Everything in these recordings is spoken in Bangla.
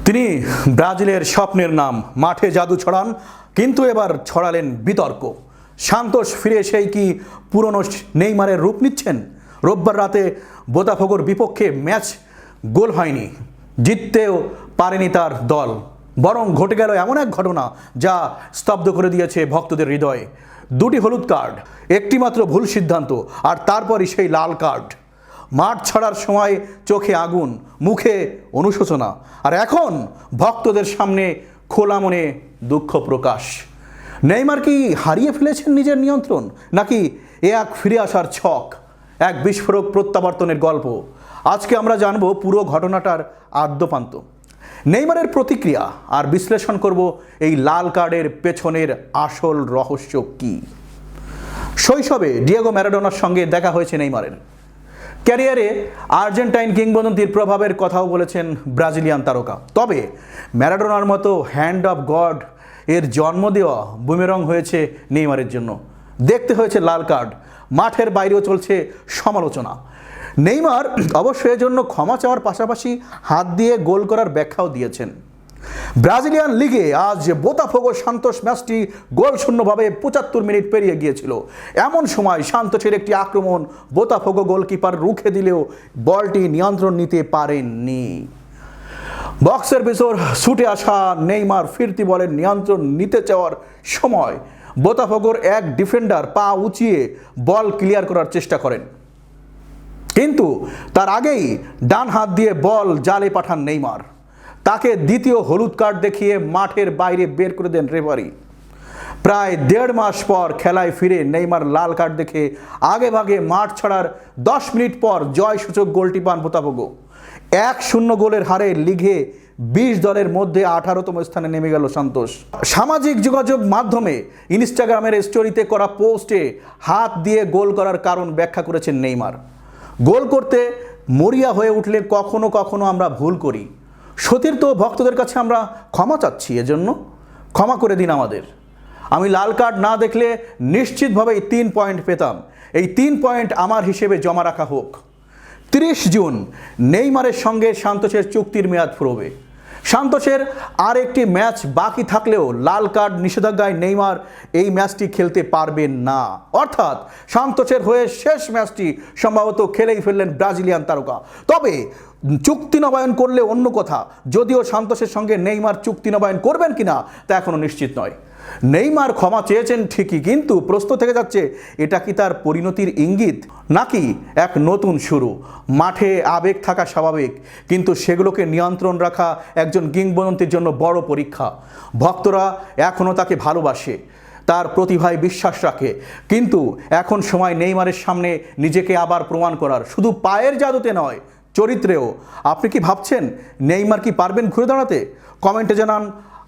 তিনি ব্রাজিলের স্বপ্নের নাম, মাঠে জাদু ছড়ান, কিন্তু এবার ছড়ালেন বিতর্ক। সান্তোস ফিরে এসেই কি পুরনো নেইমারের রূপ নিচ্ছেন? রোববার রাতে বোতাফোগোর বিপক্ষে ম্যাচ গোল হয়নি, জিততেও পারেনি তার দল, বরং ঘটে গেল এমন এক ঘটনা যা স্তব্ধ করে দিয়েছে ভক্তদের হৃদয়ে। দুটি হলুদ কার্ড, একটি মাত্র ভুল সিদ্ধান্ত, আর তারপরই সেই লাল কার্ড। মাঠ ছাড়ার সময় চোখে আগুন, মুখে অনুশোচনা, আর এখন ভক্তদের সামনে খোলা মনে দুঃখ প্রকাশ। নেইমার কি হারিয়ে ফেলেছেন নিজের নিয়ন্ত্রণ, নাকি এ এক ফিরে আসার ছক, এক বিস্ফোরক প্রত্যাবর্তনের গল্প? আজকে আমরা জানব পুরো ঘটনাটার আদ্যোপান্ত, নেইমারের প্রতিক্রিয়া, আর বিশ্লেষণ করব এই লাল কার্ডের পেছনের আসল রহস্য কী। শৈশবে ডিয়েগো ম্যারাডোনার সঙ্গে দেখা হয়েছে নেইমারের। ক্যারিয়ারে আর্জেন্টাইন কিংবদন্তির প্রভাবের কথাও বলেছেন ব্রাজিলিয়ান তারকা। তবে ম্যারাডোনার মতো হ্যান্ড অফ গড এর জন্ম দেওয়া বুমেরং হয়েছে নেইমারের জন্য। দেখতে হয়েছে লাল কার্ড, মাঠের বাইরেও চলছে সমালোচনা। নেইমার অবশ্য এজন্য ক্ষমা চাওয়ার পাশাপাশি হাত দিয়ে গোল করার ব্যাখ্যাও দিয়েছেন। ব্রাজিলিয়ান লিগে আজ বোতাফোগো সান্তোস ম্যাচটি গোলশূন্যভাবে ৭৫ মিনিট পেরিয়ে গিয়েছিল। এমন সময় সান্তোসের একটি আক্রমণ বোতাফোগো গোলকিপার রুখে দিলেও বলটি নিয়ন্ত্রণ নিতে পারেননি। বক্সের ভিতর ছুটে আসা নেইমার ফিরতি বলের নিয়ন্ত্রণ নিতে চাওয়ার সময় বোতাফোগোর এক ডিফেন্ডার পা উঁচিয়ে বল ক্লিয়ার করার চেষ্টা করেন, কিন্তু তার আগেই ডান হাত দিয়ে বল জালে পাঠান নেইমার। তাকে দ্বিতীয় হলুদ কার্ড দেখিয়ে মাঠের বাইরে বের করে দেন রেফারি। প্রায় ১.৫ মাস পর খেলায় ফিরে নেইমার লাল কার্ড দেখে আগেভাগে মাঠ ছাড়ার ১০ মিনিট পর জয়সূচক গোলটি পান বোতাফোগো। ১-০ গোলের হারে লিগে ২০ দলের মধ্যে ১৮তম স্থানে নেমে গেল সান্তোস। সামাজিক যোগাযোগ মাধ্যমে ইনস্টাগ্রামের স্টোরিতে করা পোস্টে হাত দিয়ে গোল করার কারণ ব্যাখ্যা করেছেন নেইমার। গোল করতে মরিয়া হয়ে উঠলে কখনো কখনো আমরা ভুল করি, সতীর্থ ভক্তদের কাছে আমরা ক্ষমা চাচ্ছি, এজন্য ক্ষমা করে দিন আমাদের। আমি লাল কার্ড না দেখলে নিশ্চিতভাবেই ৩ পয়েন্ট পেতাম। এই ৩ পয়েন্ট আমার হিসেবে জমা রাখা হোক। ৩০ জুন নেইমারের সঙ্গে সান্তোসের চুক্তির মেয়াদ ফুরবে। সান্তোসের আর একটি ম্যাচ বাকি থাকলেও লাল কার্ড নিষেধাজ্ঞায় নেইমার এই ম্যাচটি খেলতে পারবেন না। অর্থাৎ সান্তোসের হয়ে শেষ ম্যাচটি সম্ভবত খেলেই ফেললেন ব্রাজিলিয়ান তারকা। তবে চুক্তি নবায়ন করলে অন্য কথা, যদিও সান্তোসের সঙ্গে নেইমার চুক্তি নবায়ন করবেন কিনা তা এখনও নিশ্চিত নয়। নেইমার ক্ষমা চেয়েছেন ঠিকই, কিন্তু প্রশ্ন থেকে যাচ্ছে, এটা কি তার পরিণতির ইঙ্গিত, নাকি এক নতুন শুরু? মাঠে আবেগ থাকা স্বাভাবিক, কিন্তু সেগুলোকে নিয়ন্ত্রণ রাখা একজন কিংবদন্তির জন্য বড় পরীক্ষা। ভক্তরা এখনও তাকে ভালোবাসে, তার প্রতিভায় বিশ্বাস রাখে, কিন্তু এখন সময় নেইমারের সামনে নিজেকে আবার প্রমাণ করার, শুধু পায়ের জাদুতে নয়, চরিত্রেও। আপনি কি ভাবছেন নেইমার কি পারবেন ঘুরে দাঁড়াতে? কমেন্টে জানান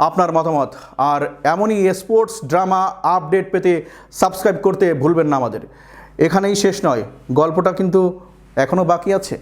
আপনার মতামত। আর এমনই স্পোর্টস ড্রামা আপডেট পেতে সাবস্ক্রাইব করতে ভুলবেন না আমাদের। এখানেই শেষ নয়, গল্পটা কিন্তু এখনও বাকি আছে।